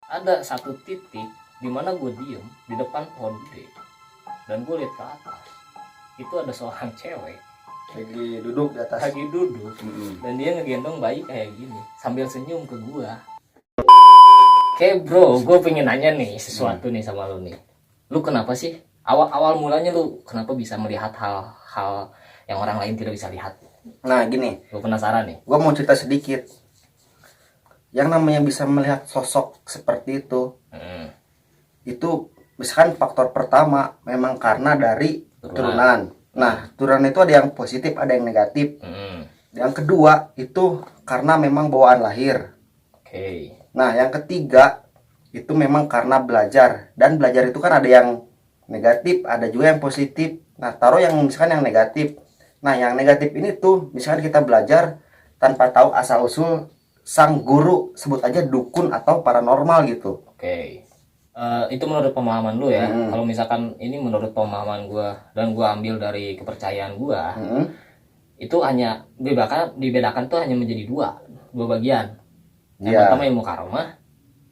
ada satu titik di mana gue diem di depan pohon gede dan gue lihat ke atas, itu ada seorang cewek lagi duduk di atas. lagi duduk dan dia ngegendong bayi kayak gini sambil senyum ke gue. Oke bro, gue pengen nanya nih sesuatu nih sama lu nih. Lu kenapa sih awal mulanya lu kenapa bisa melihat hal-hal yang orang lain tidak bisa lihat? Nah gini, Gue penasaran nih. gue mau cerita sedikit. Yang namanya bisa melihat sosok seperti itu misalkan faktor pertama memang karena dari turunan. Nah turunan itu ada yang positif, ada yang negatif. Yang kedua itu karena memang bawaan lahir. Oke. Nah yang ketiga itu memang karena belajar, dan belajar itu kan ada yang negatif, ada juga yang positif. Nah taruh yang misalkan yang negatif. Nah yang negatif ini tuh misalkan kita belajar tanpa tahu asal usul sang guru, sebut aja dukun atau paranormal gitu. Oke. Itu menurut pemahaman lu ya. Kalau misalkan ini menurut pemahaman gua dan gua ambil dari kepercayaan gua, itu hanya dibedakan tuh hanya menjadi dua bagian. Yang pertama ilmu karomah,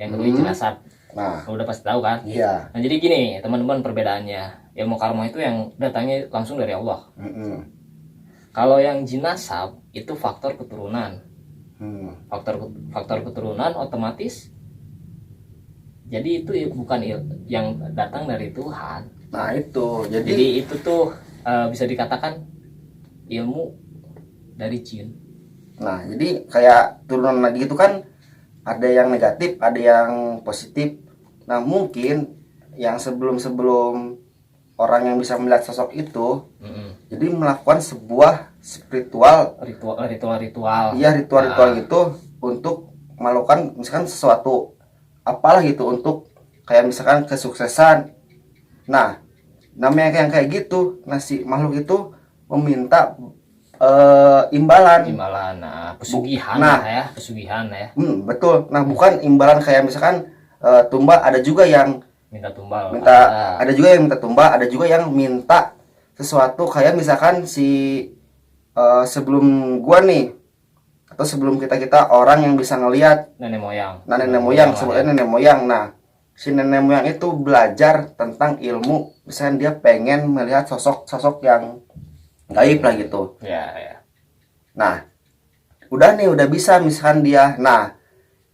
yang kedua jinasab. Nah, lu udah pasti tahu kan? iya. Nah jadi gini teman-teman, perbedaannya ilmu karomah itu yang datangnya langsung dari Allah. Kalau yang jinasab itu faktor keturunan. Faktor keturunan otomatis. Jadi itu bukan yang datang dari Tuhan. Nah itu Jadi itu tuh bisa dikatakan ilmu dari jin. Nah jadi kayak turunan lagi itu kan ada yang negatif, ada yang positif. Nah mungkin yang sebelum orang yang bisa melihat sosok itu, jadi melakukan sebuah ritual. Iya ritual gitu untuk melakukan misalkan sesuatu apalah gitu untuk kayak misalkan kesuksesan. Nah namanya yang kayak gitu, nah si makhluk itu meminta imbalan. Nah pesugihan pesugihan ya. Betul. Nah bukan imbalan kayak misalkan tumbal, ada juga yang minta tumbal, ada juga yang minta tumbal, ada juga yang minta sesuatu kayak misalkan si sebelum gua nih atau sebelum kita orang yang bisa ngelihat nenek moyang. Nah nenek moyang sebutnya nenek moyang. Nah si nenek moyang itu belajar tentang ilmu, misalkan dia pengen melihat sosok yang gaib lah gitu. Ya. Nah udah bisa misalkan dia, nah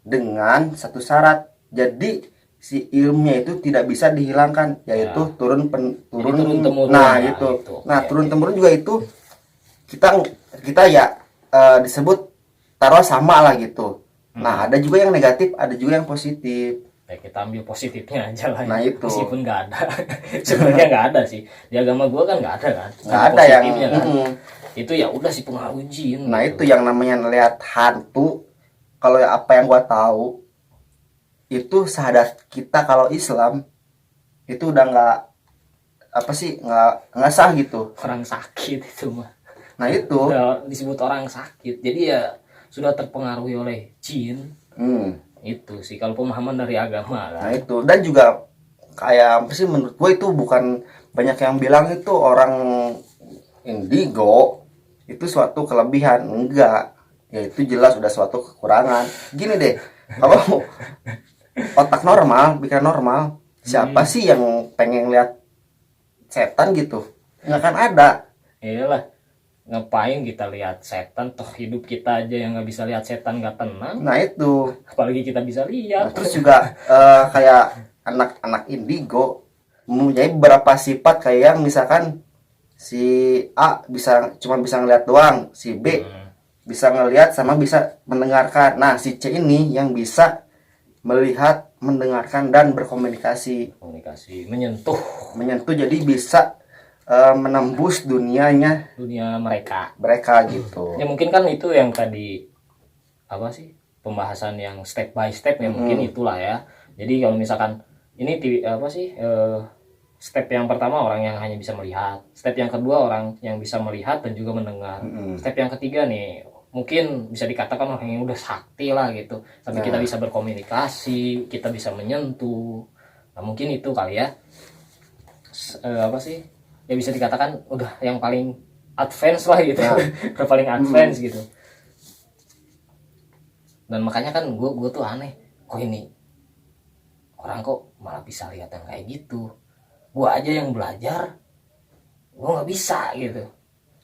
dengan satu syarat, jadi si ilmunya itu tidak bisa dihilangkan, yaitu turun temurun. Nah itu. Nah turun temurun juga itu kita ya disebut taruh sama lah gitu. Nah ada juga yang negatif, ada juga yang positif. Ya kita ambil positifnya aja lah. Nah itu meskipun nggak ada sebenarnya nggak ada sih di agama gua kan, nggak ada kan, nggak ada yang kan? Itu ya udah sih pengaruh jin. Nah gitu. Itu yang namanya ngelihat hantu. Kalau apa yang gua tahu itu syahadat kita kalau Islam itu udah nggak sah gitu. Orang sakit itu mah. Nah itu udah disebut orang sakit, jadi ya sudah terpengaruhi oleh jin. Itu sih kalau pemahaman dari agama kan. Nah itu, dan juga kayak apa sih, menurut gue itu bukan banyak yang bilang itu orang indigo itu suatu kelebihan. Enggak, ya itu jelas udah suatu kekurangan. Gini deh, kalau otak normal, pikiran normal, siapa sih yang pengen lihat setan gitu? Nggak akan ada. Iyalah, ngapain kita lihat setan, toh hidup kita aja yang nggak bisa lihat setan nggak tenang. Nah itu, apalagi kita bisa lihat. Nah, terus juga kayak anak-anak indigo mempunyai beberapa sifat, kayak misalkan si A cuma bisa ngelihat doang, si B bisa ngelihat sama bisa mendengarkan. Nah si C ini yang bisa melihat, mendengarkan, dan berkomunikasi. Menyentuh, jadi bisa menembus dunia mereka gitu. Ya mungkin kan itu yang tadi apa sih pembahasan yang step by step ya, mungkin itulah ya. Jadi kalau misalkan ini apa sih step yang pertama orang yang hanya bisa melihat, step yang kedua orang yang bisa melihat dan juga mendengar, step yang ketiga nih mungkin bisa dikatakan orang yang udah sakti lah gitu, sampai kita bisa berkomunikasi, kita bisa menyentuh. Nah mungkin itu kali ya apa sih ya, bisa dikatakan udah yang paling advance lah gitu. Udah paling advance gitu. Dan makanya kan gue tuh aneh, kok ini orang kok malah bisa lihat yang kayak gitu, gua aja yang belajar gua nggak bisa gitu,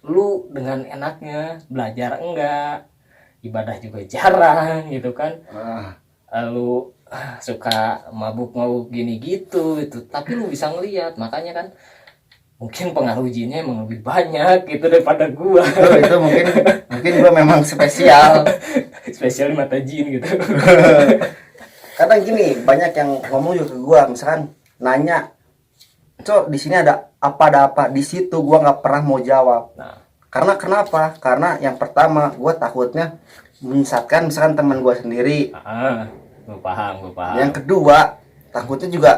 lu dengan enaknya belajar enggak, ibadah juga jarang gitu kan, Ah, lu suka mabuk-mabuk gini gitu itu, tapi lu bisa ngelihat, makanya kan mungkin pengaruh jinnya emang lebih banyak gitu daripada gua. itu mungkin gua memang spesial. Spesial mata jin gitu. Kadang gini, banyak yang ngomong juga ke gua, misalkan nanya, "Cok, di sini ada apa?" Di situ gua nggak pernah mau jawab. Nah, Karena kenapa? Karena yang pertama, gua takutnya menyesatkan misalkan teman gua sendiri. gue paham. Yang kedua, takutnya juga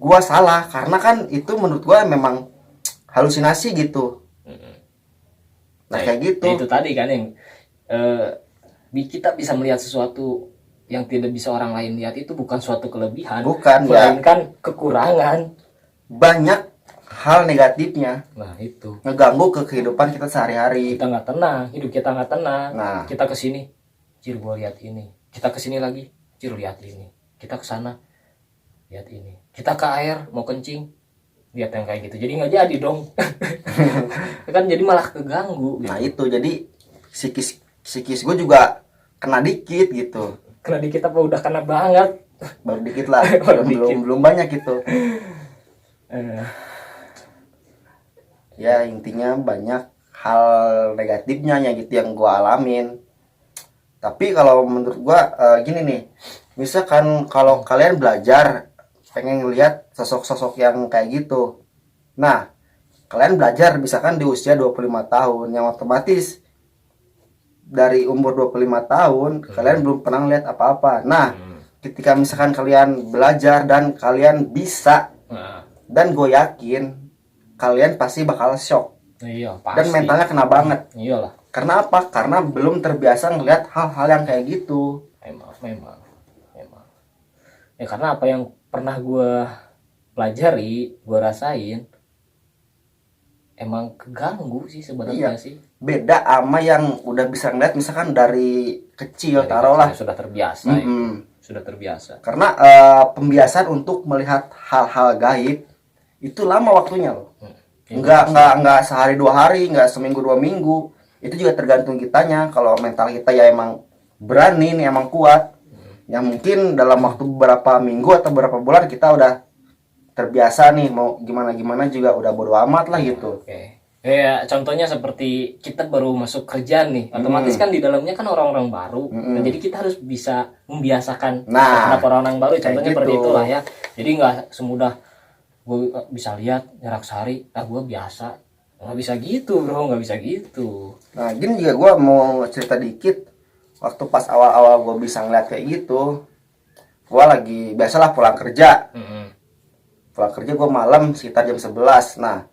gua salah karena kan itu menurut gua memang halusinasi gitu. Nah, kayak gitu. ya itu tadi kan yang kita bisa melihat sesuatu yang tidak bisa orang lain lihat, itu bukan suatu kelebihan, Bukan, ya. melainkan kekurangan. Banyak hal negatifnya Nah itu, ngeganggu ke kehidupan kita sehari-hari. kita nggak tenang, hidup kita nggak tenang. Nah. Kita kesini, cir gua lihat ini, kita kesini lagi, cir lihat ini, kita kesana lihat ini, kita ke air mau kencing lihat yang kayak gitu, jadi nggak jadi dong. Kan jadi malah keganggu gitu. Nah, itu jadi psikis gue juga kena dikit gitu. Karena di kita udah kena banget. Baru dikit lah. Baru belum banyak gitu. Eh, Ya, intinya banyak hal negatifnya ya gitu yang gue alamin. Tapi kalau menurut gue gini nih, misalkan kalau kalian belajar pengen lihat sosok-sosok yang kayak gitu, nah kalian belajar misalkan di usia 25 tahun, yang otomatis dari umur 25 tahun kalian belum pernah lihat apa-apa. Nah, ketika misalkan kalian belajar dan kalian bisa, nah, dan gue yakin kalian pasti bakal shock iya pasti. dan mentalnya kena banget. Iyalah. Karena apa? Karena belum terbiasa ngelihat hal-hal yang kayak gitu. Memang. Ya karena apa yang pernah gue pelajari, gue rasain, emang keganggu sih sebenarnya Iya. sih. Beda sama yang udah bisa ngeliat misalkan dari kecil, Dari taruhlah. kecil sudah terbiasa. Sudah terbiasa. Karena pembiasaan untuk melihat hal-hal gaib itu lama waktunya loh. Enggak sehari 2 hari, enggak seminggu 2 minggu. Itu juga tergantung kitanya. Kalau mental kita ya emang berani nih, emang kuat. Yang mungkin dalam waktu beberapa minggu atau beberapa bulan kita udah terbiasa nih, mau gimana juga udah bodo amat lah gitu. Oke. Ya contohnya seperti kita baru masuk kerja nih, otomatis kan di dalamnya kan orang-orang baru. Nah, jadi kita harus bisa membiasakan terhadap orang-orang baru. Contohnya seperti itulah ya. Jadi nggak semudah gue bisa lihat nyerak sehari, gue biasa. Nggak bisa gitu bro, nggak bisa gitu. Nah, gini juga gue mau cerita dikit. Waktu pas awal-awal gue bisa ngeliat kayak gitu, gue lagi biasalah pulang kerja. Pulang kerja gue malam sekitar jam 11. Nah,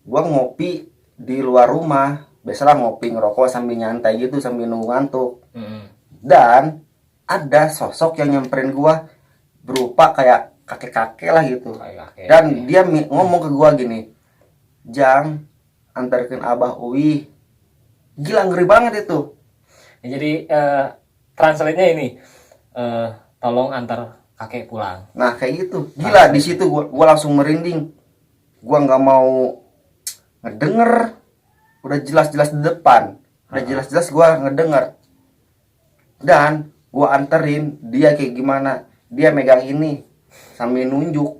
gue ngopi di luar rumah. Biasalah ngopi ngerokok sambil nyantai gitu, sambil nunggu ngantuk. Dan ada sosok yang nyamperin gue berupa kayak kakek-kakek lah gitu. Dan dia ngomong ke gue gini, "Jang, antarkan Abah Uwi." Gila, ngeri banget itu. Ya, jadi translate-nya ini, tolong antar kakek pulang. Nah, kayak gitu. Gila, di situ gua langsung merinding. Gua nggak mau ngedenger. Udah jelas-jelas di depan. Udah jelas-jelas gua ngedenger. Dan gua anterin dia kayak gimana. Dia megang ini sambil nunjuk.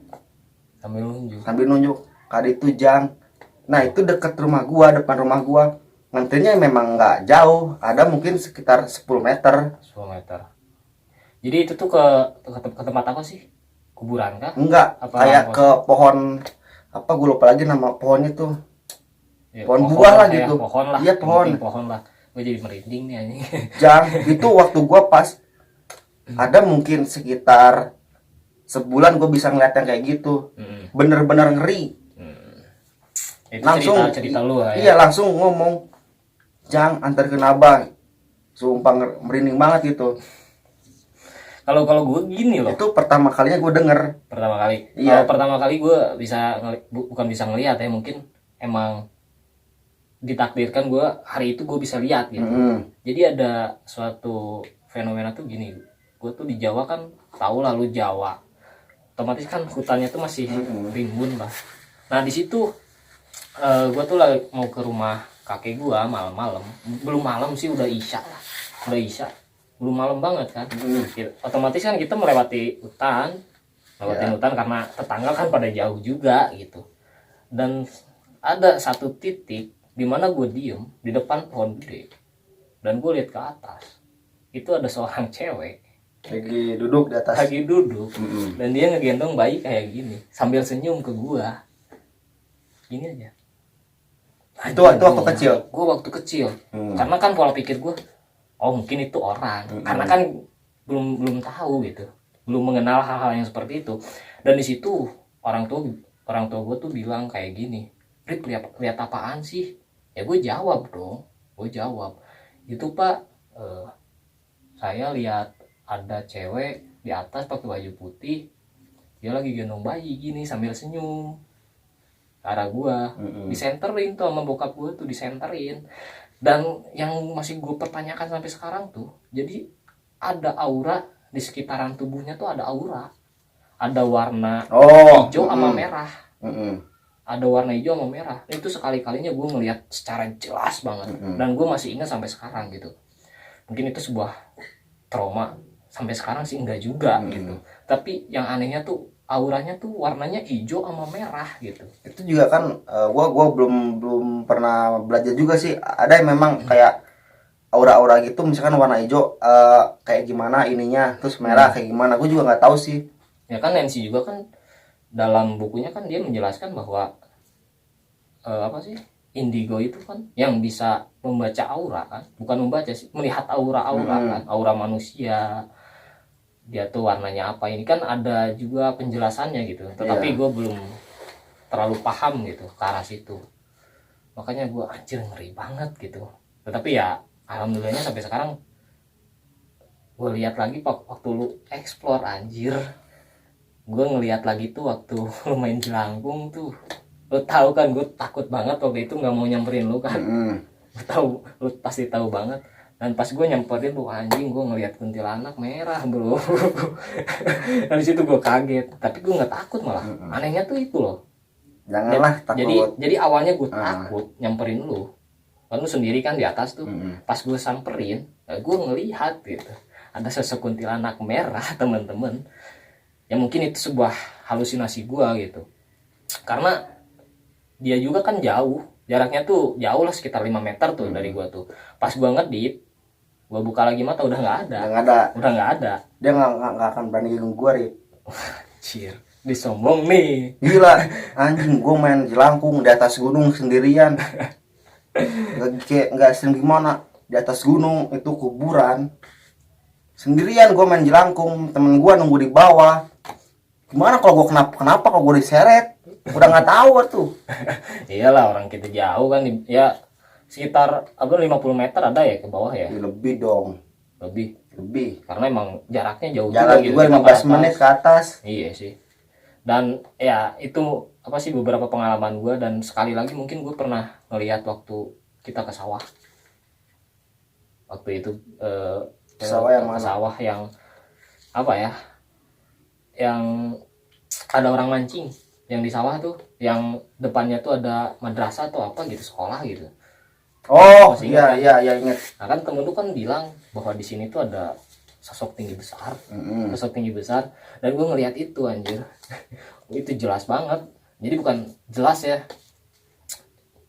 Sambil nunjuk. Kali itu Jang. Nah, itu dekat rumah gua, depan rumah gua. Ngantrinya memang nggak jauh, ada mungkin sekitar 10 meter. 10 meter. Jadi itu tuh ke tempat apa sih? Kuburan kah? Enggak, Apa kayak ke pohon, apa gue lupa lagi nama pohonnya tuh. Ya, pohon buah lah gitu. Pohon lah. Iya, pohon. Pohon lah. Gue jadi merinding nih anjing. Jang, itu waktu gue pas ada mungkin sekitar sebulan gue bisa ngeliat yang kayak gitu. Bener-bener ngeri. Itu Langsung cerita lu ya. Iya, langsung ngomong, "Jang, antar ke Abah." Sumpah merinding banget gitu. Kalau gue gini loh. Itu pertama kalinya gue denger. Pertama kali. Iya. Kalau pertama kali gue bisa bukan bisa ngelihat ya, mungkin emang ditakdirkan gue hari itu gue bisa lihat gitu. Jadi ada suatu fenomena tuh gini. Gue tuh di Jawa kan tahu lah lu Jawa, otomatis kan hutannya tuh masih rimbun lah. Nah di situ gue tuh lagi mau ke rumah kakek gue malam-malam, belum malam sih, udah isya lah, udah isya, belum malam banget kan. Otomatis kan kita melewati hutan, hutan karena tetangga kan pada jauh juga gitu. Dan ada satu titik di mana gue diem di depan pohon gede, dan gue lihat ke atas, itu ada seorang cewek lagi duduk di atas. lagi duduk, dan dia ngegendong bayi kayak gini sambil senyum ke gue, gini aja. Itu waktu kecil. Gue waktu kecil, karena kan pola pikir gue, oh mungkin itu orang, karena kan belum tahu gitu, belum mengenal hal-hal yang seperti itu. Dan di situ orang tua gue tuh bilang kayak gini, Rip, lihat apaan sih? Ya gue jawab dong, itu Pak, saya lihat ada cewek di atas pakai baju putih, dia lagi gendong bayi gini sambil senyum ke arah gua. Disenterin tuh sama bokap gua tuh, disenterin. Dan yang masih gue pertanyakan sampai sekarang tuh, jadi ada aura di sekitaran tubuhnya tuh, ada aura, ada warna hijau sama merah, ada warna hijau sama merah. Itu sekali-kalinya gue ngelihat secara jelas banget, dan gue masih ingat sampai sekarang gitu. Mungkin itu sebuah trauma, sampai sekarang sih enggak juga gitu. Tapi yang anehnya tuh auranya tuh warnanya hijau sama merah gitu. Itu juga kan gua belum pernah belajar juga sih. Ada yang memang kayak aura-aura gitu, misalkan warna hijau kayak gimana ininya, terus merah kayak gimana, gue juga nggak tahu sih. Ya kan Nancy juga kan dalam bukunya kan dia menjelaskan bahwa apa sih, indigo itu kan yang bisa membaca aura kan, bukan membaca sih, melihat aura-aura kan, aura manusia, dia tuh warnanya apa, ini kan ada juga penjelasannya gitu. Tetapi gue belum terlalu paham gitu ke arah situ, makanya gue anjir ngeri banget gitu. Tetapi ya alhamdulillahnya sampai sekarang gue lihat lagi waktu lu explore, anjir gue ngelihat lagi tuh waktu lu main jelangkung tuh. Lu tahu kan gue takut banget waktu itu, nggak mau nyamperin lu kan. Lu pasti tahu banget. Dan pas gue nyamperin tuh, anjing, gue ngelihat kuntilanak merah bro. Dan di situ gue kaget, tapi gue nggak takut malah. Anehnya tuh itu loh. Janganlah takut. Jadi awalnya gue takut nyamperin lu. Kan lu sendiri kan di atas tuh. Pas gue samperin, gue ngelihat gitu, ada sosok kuntilanak merah teman-teman. Ya mungkin itu sebuah halusinasi gue gitu. Karena dia juga kan jauh, jaraknya tuh jauh lah, sekitar 5 meter tuh dari gua tuh. Pas gua ngedip, gua buka lagi mata, udah nggak ada. Dia nggak akan berani ganggu gua, Rip. Anjir, disombong nih. Gila, anjing, gua main jelangkung di atas gunung sendirian. Nggak sering gimana, di atas gunung itu kuburan. Sendirian gua main jelangkung, temen gua nunggu di bawah. Gimana kalau gua kenapa kalau gua diseret? Udah nggak tahu tuh. Iyalah, orang kita jauh kan, ya sekitar 50 meter ada ya ke bawah ya. Lebih dong. Lebih. Karena emang jaraknya jauh juga gitu. 15 menit ke atas. Iya sih. Dan ya itu apa sih beberapa pengalaman gue. Dan sekali lagi mungkin gue pernah ngelihat waktu kita ke sawah. Waktu itu sawah yang apa ya? Yang ada orang mancing. Yang di sawah tuh, yang depannya tuh ada madrasah atau apa gitu, sekolah gitu. Oh iya ingat. Nah kan temen tuh kan bilang bahwa di sini tuh ada sosok tinggi besar, dan gue ngelihat itu, anjir. Itu jelas banget. Jadi bukan jelas ya,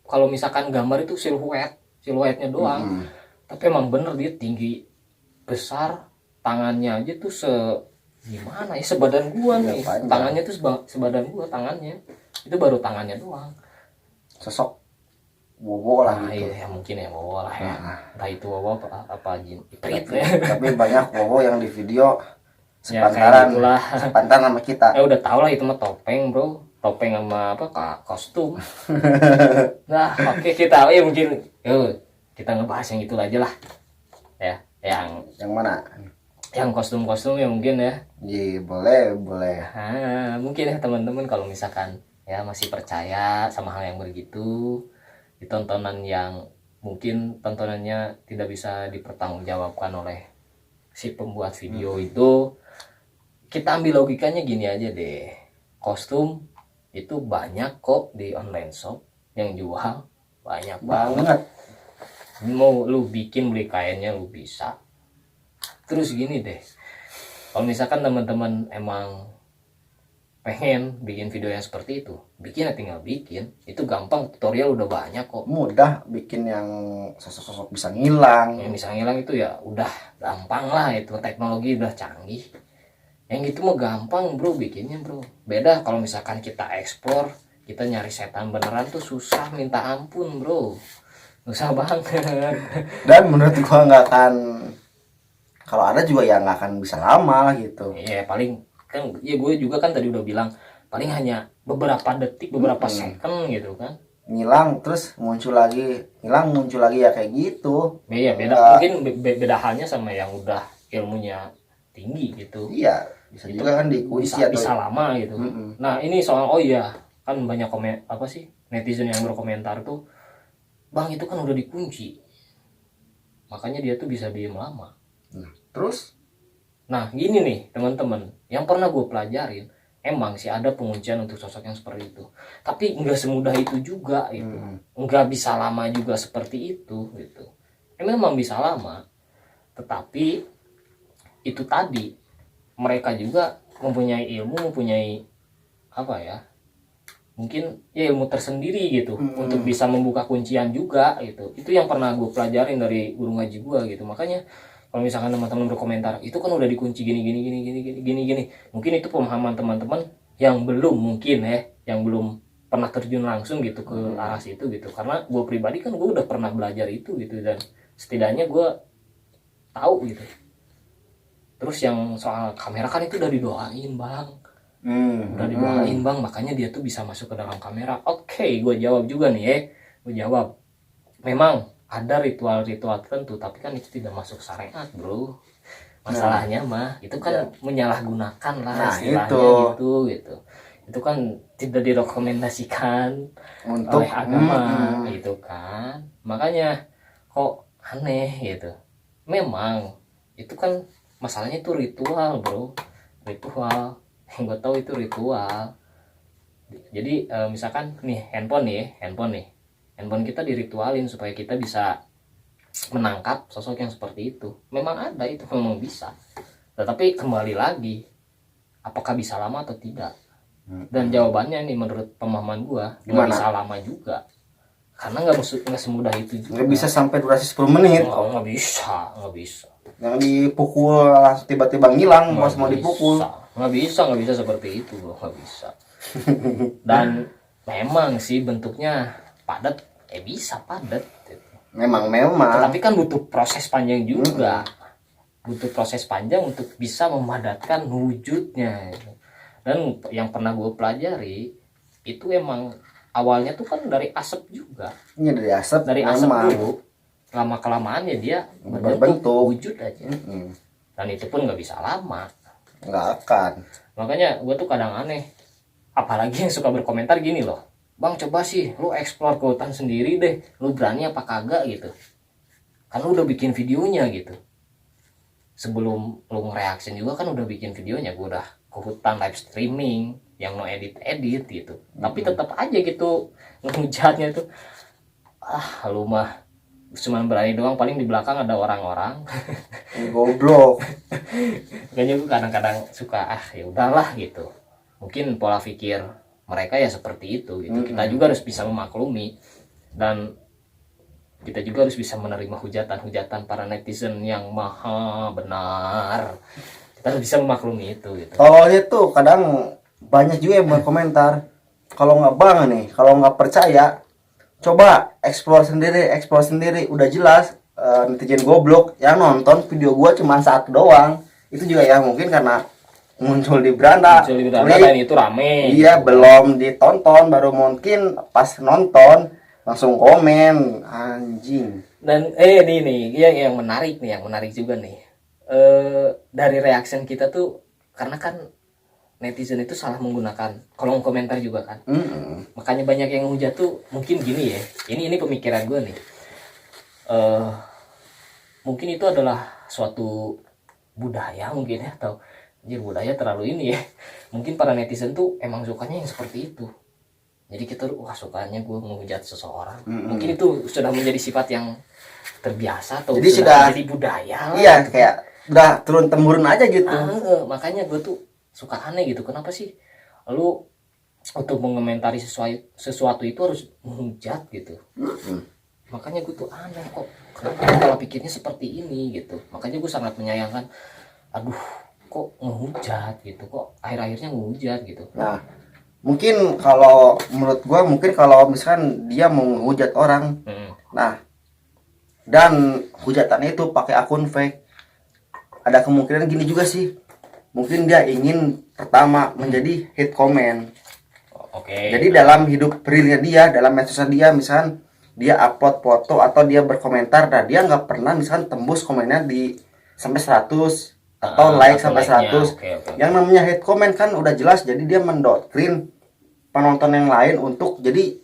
kalau misalkan gambar itu siluetnya doang, tapi emang bener dia tinggi besar, tangannya aja tuh gimana ya, sebadan gua nih, tangannya tuh sebadan gua, tangannya itu baru tangannya doang. Sosok wowo lah gitu. Iya mungkin ya wowo lah ya. Entah itu wowo apa jin iprit ya. Tapi banyak wowo yang di video sepantaran sama kita. Udah tau lah itu mah topeng bro, topeng sama apa kostum. Nah oke, kita mungkin kita ngebahas yang itu aja lah ya. Yang mana? Yang kostum-kostum ya mungkin ya. Iya boleh. Mungkin ya teman-teman kalau misalkan ya masih percaya sama hal yang begitu, di tontonan yang mungkin tontonannya tidak bisa dipertanggungjawabkan oleh si pembuat video itu, kita ambil logikanya gini aja deh, kostum itu banyak kok di online shop yang jual, banyak banget. Banget. Mau lu bikin beli kainnya lu bisa. Terus gini deh, kalau misalkan teman-teman emang pengen bikin video yang seperti itu, bikin ya tinggal bikin, itu gampang, tutorial udah banyak kok. Mudah bikin yang sosok-sosok bisa ngilang. Yang bisa ngilang itu ya udah gampang lah, itu teknologi udah canggih. Yang gitu mah gampang bro bikinnya bro. Beda kalau misalkan kita explore, kita nyari setan beneran tuh susah minta ampun bro, susah banget. Dan menurut gua nggak akan, kalau ada juga ya nggak akan bisa lama lah gitu. Iya paling kan, ya gue juga kan tadi udah bilang paling hanya beberapa detik, beberapa second gitu kan. Ngilang terus muncul lagi, hilang muncul lagi, ya kayak gitu. Iya beda, Nggak- mungkin beda halnya sama yang udah ilmunya tinggi gitu. Iya, bisa Itu juga kan dikunci bisa, atau bisa lama gitu. Mm-mm. Nah ini soal, oh iya kan banyak komen apa sih netizen yang berkomentar tuh, bang itu kan udah dikunci, makanya dia tuh bisa diem lama. Terus Nah gini nih teman-teman, yang pernah gue pelajarin, emang sih ada penguncian untuk sosok yang seperti itu, tapi nggak semudah itu juga gitu, nggak bisa lama juga seperti itu gitu. Memang bisa lama, tetapi itu tadi mereka juga mempunyai ilmu, mempunyai apa ya, mungkin ya ilmu tersendiri gitu untuk bisa membuka kuncian juga gitu. Itu yang pernah gue pelajarin dari guru ngaji gue gitu. Makanya kalau misalkan teman-teman berkomentar itu kan udah dikunci gini gini gini gini gini gini gini, mungkin itu pemahaman teman-teman yang belum, mungkin ya, yang belum pernah terjun langsung gitu ke arah situ gitu. Karena gue pribadi kan gue udah pernah belajar itu gitu, dan setidaknya gue tahu gitu. Terus yang soal kamera kan itu udah didoain bang, udah didoain bang, makanya dia tuh bisa masuk ke dalam kamera. Oke, gue jawab juga nih ya, gue jawab memang ada ritual-ritual tertentu, tapi kan itu tidak masuk syariat bro. Masalahnya mah itu kan menyalahgunakan lah Nah, istilahnya gitu. Itu kan tidak direkomendasikan untuk oleh agama gitu kan. Makanya kok aneh gitu. Memang itu kan masalahnya itu ritual bro, ritual. Yang gue tahu itu ritual. Jadi misalkan nih handphone kita diritualin supaya kita bisa menangkap sosok yang seperti itu. Memang ada itu, memang bisa, tetapi kembali lagi apakah bisa lama atau tidak. Dan jawabannya nih menurut pemahaman gua nggak bisa lama juga, karena nggak semudah itu juga. nggak bisa sampai durasi 10 menit. Nggak bisa. Yang dipukul langsung tiba-tiba ngilang pas mau dipukul. Nggak bisa seperti itu bro, nggak bisa. Dan memang sih bentuknya padat, bisa padat gitu. Memang Tapi kan butuh proses panjang juga, butuh proses panjang untuk bisa memadatkan wujudnya. Dan yang pernah gue pelajari itu emang awalnya tuh kan dari asap juga. Ini dari asap. Dari asap dulu, lama kelamaan ya dia berbentuk wujud aja. Dan itu pun nggak bisa lama, nggak akan. Makanya gue tuh kadang aneh, apalagi yang suka berkomentar gini loh, bang coba sih lu explore ke hutan sendiri deh, lu berani apa kagak gitu, kan lu udah bikin videonya gitu. Sebelum lu ngereaksi juga kan udah bikin videonya, gue udah ke hutan live streaming yang no edit gitu. Tapi tetap aja gitu ngehujatnya tuh, lu mah cuma berani doang, paling di belakang ada orang-orang. Goblok. Makanya gue kadang-kadang suka ya udahlah gitu, mungkin pola pikir mereka ya seperti itu gitu. Kita juga harus bisa memaklumi, dan kita juga harus bisa menerima hujatan-hujatan para netizen yang maha benar. Kita harus bisa memaklumi itu gitu. Kalau itu kadang banyak juga yang berkomentar, kalau nggak bang nih, kalau nggak percaya coba explore sendiri, udah jelas. Netizen goblok yang nonton video gua cuma satu doang, itu juga ya mungkin karena muncul di beranda dan itu rame. Iya, belum ditonton, baru mungkin pas nonton langsung komen anjing. Dan nih yang menarik juga nih, dari reaction kita tuh, karena kan netizen itu salah menggunakan kolom komentar juga kan. Makanya banyak yang hujat tuh mungkin gini ya, ini pemikiran gue nih, mungkin itu adalah suatu budaya mungkin ya, atau anjir budaya terlalu ini ya. Mungkin para netizen tuh emang sukanya yang seperti itu. Jadi kita wah sukanya gue menghujat seseorang. Mungkin itu sudah menjadi sifat yang terbiasa atau Jadi sudah menjadi budaya. Iya, kayak udah turun temurun aja gitu. Makanya gue tuh suka aneh gitu. Kenapa sih lu untuk mengomentari sesuatu itu harus menghujat gitu? Makanya gue tuh aneh kok. Kenapa kalau pikirnya seperti ini gitu? Makanya gue sangat menyayangkan. Aduh, kok ngehujat gitu? Kok akhir-akhirnya ngehujat gitu? Nah, mungkin kalau menurut gua mungkin kalau misalkan dia mau menghujat orang, nah, dan hujatannya itu pakai akun fake, ada kemungkinan gini juga sih. Mungkin dia ingin pertama menjadi hate comment. Oke. Jadi dalam hidup realnya dia, dalam medsosnya dia, misalkan dia upload foto atau dia berkomentar, nah dia nggak pernah misalkan tembus komennya di sampai 100 atau like sampai 100. Okay. Yang namanya hate comment kan udah jelas, jadi dia mendoktrin penonton yang lain untuk jadi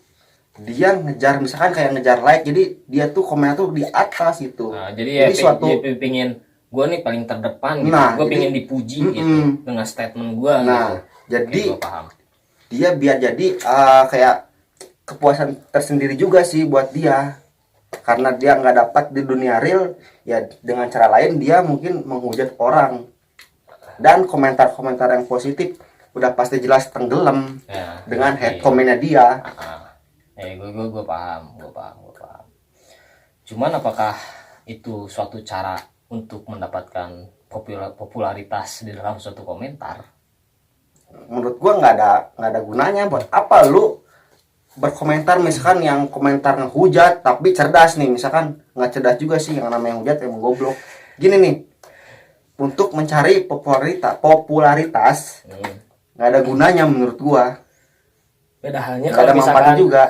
dia ngejar, misalkan kayak ngejar like, jadi dia tuh komennya tuh di atas gitu. Nah, jadi ya suatu dia pengen gue nih paling terdepan gitu. Gue pengen dipuji gitu dengan statement gue gitu. Jadi gua paham. Dia biar jadi kayak kepuasan tersendiri juga sih buat dia, karena dia nggak dapat di dunia real, ya dengan cara lain dia mungkin menghujat orang, dan komentar-komentar yang positif udah pasti jelas tenggelam ya, dengan hate komennya dia. Gue paham. Cuman apakah itu suatu cara untuk mendapatkan popularitas di dalam suatu komentar? Menurut gue nggak ada gunanya. Buat apa lu berkomentar misalkan yang komentar ngehujat tapi cerdas nih, misalkan nggak cerdas juga sih yang namanya hujat, emang goblok. Gini nih, untuk mencari popularitas nggak ada gunanya menurut gua. Beda halnya kalau misalkan juga.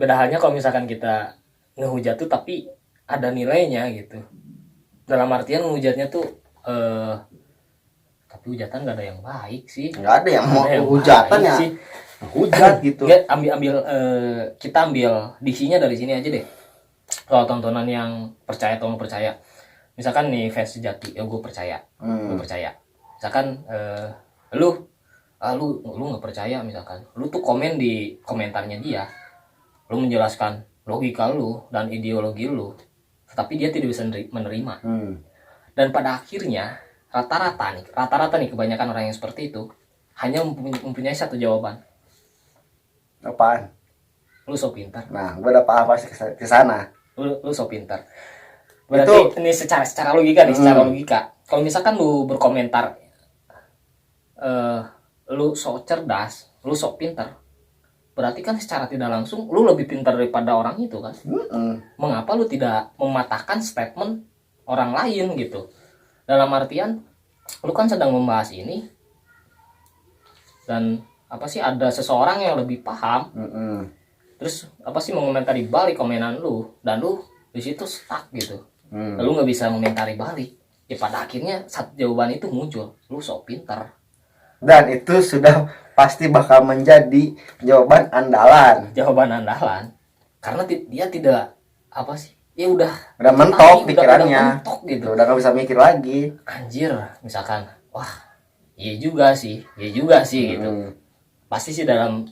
Beda halnya kalau misalkan kita ngehujat tuh tapi ada nilainya gitu. Dalam artian ngehujatnya tuh tapi hujatan nggak ada yang baik sih. Nggak ada yang mau hujatan ya. Sih. Hujat gitu. Kita ambil diksinya dari sini aja deh. Soal tontonan yang percaya atau nggak percaya. Misalkan nih fans sejati, ya gue percaya. Gue percaya. Misalkan lu nggak percaya, misalkan lu tuh komen di komentarnya dia, lu menjelaskan logika lu dan ideologi lu, tapi dia tidak bisa menerima. Dan pada akhirnya rata-rata nih kebanyakan orang yang seperti itu hanya mempunyai satu jawaban. Apaan? Lu so pintar. Nah, gue udah paham pasti ke sana. Lu so pintar. Berarti ini secara logika nih, secara logika. Kalau misalkan lu berkomentar lu sok cerdas, lu sok pintar, berarti kan secara tidak langsung lu lebih pintar daripada orang itu kan. Mengapa lu tidak mematahkan statement orang lain gitu? Dalam artian lu kan sedang membahas ini dan apa sih ada seseorang yang lebih paham, terus apa sih mengomentari balik komenan lu, dan lu di situ stuck gitu. Lu nggak bisa mengomentari balik, ya pada akhirnya satu jawaban itu muncul, lu sok pintar. Dan itu sudah pasti bakal menjadi jawaban andalan. Karena dia tidak apa sih? Ya udah mentok pikirannya. Mentok gitu. Udah gak bisa mikir lagi. Anjir, misalkan, wah, iya juga sih gitu. Pasti sih dalam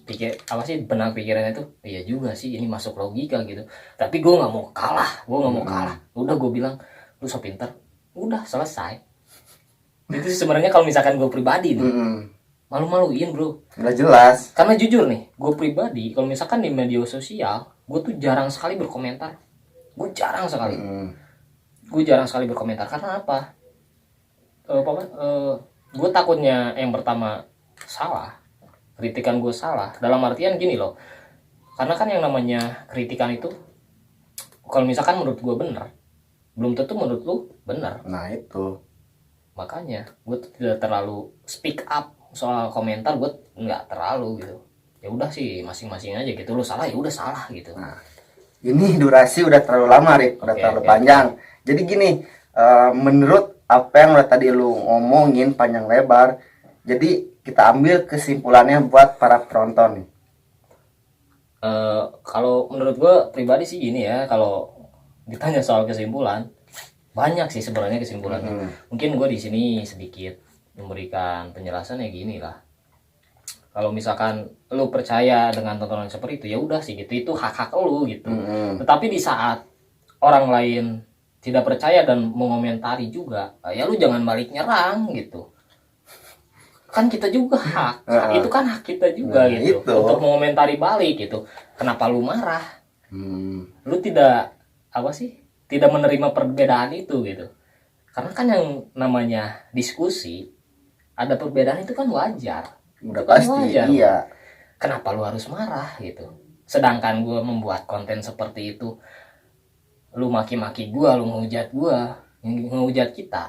benang pikirannya itu, iya juga sih ini masuk logika gitu. Tapi gue nggak mau kalah. Udah gue bilang, lu so pintar. Udah selesai. Itu sebenarnya kalau misalkan gue pribadi nih, malu-maluin bro. Nggak jelas. Karena jujur nih, gue pribadi kalau misalkan di media sosial, gue tuh jarang sekali berkomentar. Gue jarang sekali berkomentar. Karena apa? Gue takutnya yang pertama salah, kritikan gue salah. Dalam artian gini loh, karena kan yang namanya kritikan itu, kalau misalkan menurut gue benar, belum tentu menurut lu benar. Nah itu. Makanya gue tidak terlalu speak up soal komentar, gue nggak terlalu gitu. Ya udah sih masing-masing aja gitu. Lu salah ya udah salah gitu. Nah, ini durasi udah terlalu lama, Rik. Udah terlalu panjang. Jadi gini, menurut apa yang udah tadi lu ngomongin panjang lebar, jadi kita ambil kesimpulannya buat para penonton nih. Kalau menurut gue pribadi sih gini ya, kalau ditanya soal kesimpulan, banyak sih sebenarnya kesimpulannya. Mungkin gue di sini sedikit memberikan penjelasan ya gini lah. Kalau misalkan lu percaya dengan tontonan seperti itu, ya udah sih gitu, itu hak-hak lu gitu. Tetapi di saat orang lain tidak percaya dan mengomentari juga, ya lu jangan balik nyerang gitu. Kan kita juga hak, itu kan hak kita juga gitu, itu. untuk mengomentari balik gitu. Kenapa lu marah? Lu tidak apa sih? Tidak menerima perbedaan itu gitu. Karena kan yang namanya diskusi, ada perbedaan itu kan wajar. Udah Itu kan pasti, wajar. iya. Kenapa lu harus marah gitu? Sedangkan gue membuat konten seperti itu, lu maki-maki gue, lu ngehujat kita,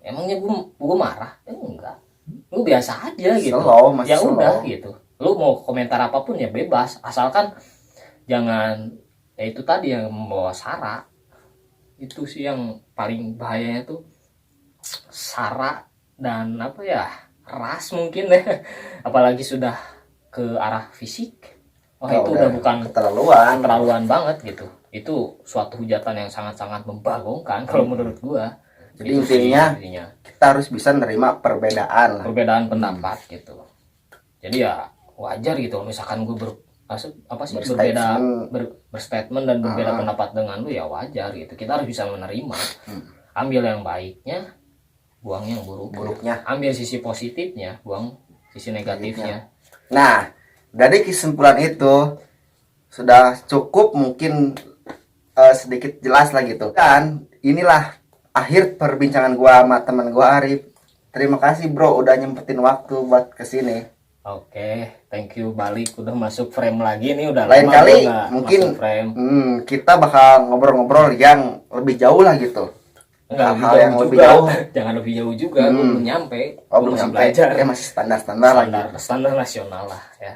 emangnya gue marah? Enggak, lu biasa aja gitu. Slow, masih ya udah slow. gitu. Lu mau komentar apapun ya bebas, asalkan jangan ya itu tadi yang membawa sara. Itu sih yang paling bahayanya tuh, sara dan apa ya, ras mungkin ya. Apalagi sudah ke arah fisik, wah Oh, itu udah bukan keterlaluan banget gitu. Itu suatu hujatan yang sangat-sangat membagongkan kalau menurut gua. Jadi Itu sih intinya kita harus bisa nerima perbedaan lah. perbedaan pendapat gitu. Jadi ya wajar gitu misalkan gua berbeda berstatement dan berbeda pendapat dengan lu, ya wajar gitu. Kita harus bisa menerima. Ambil yang baiknya, buang yang buruknya. Ambil sisi positifnya, buang sisi negatifnya. Nah, dari kesimpulan itu sudah cukup mungkin sedikit jelas lah gitu. Dan inilah akhir perbincangan gua sama teman gua Arif. Terima kasih bro udah nyempetin waktu buat kesini. Oke, thank you, balik udah masuk frame lagi nih, udah Lain lama kali gua nggak mungkin masuk frame. Kita bakal ngobrol-ngobrol yang lebih jauh lah gitu. Enggak, Hal-hal yang lebih juga. jauh. Jangan lebih jauh juga, gua belum nyampe. Oh, Gua belum masih sampai. belajar. Ya masih standar-standar lagi. Standar nasional lah ya.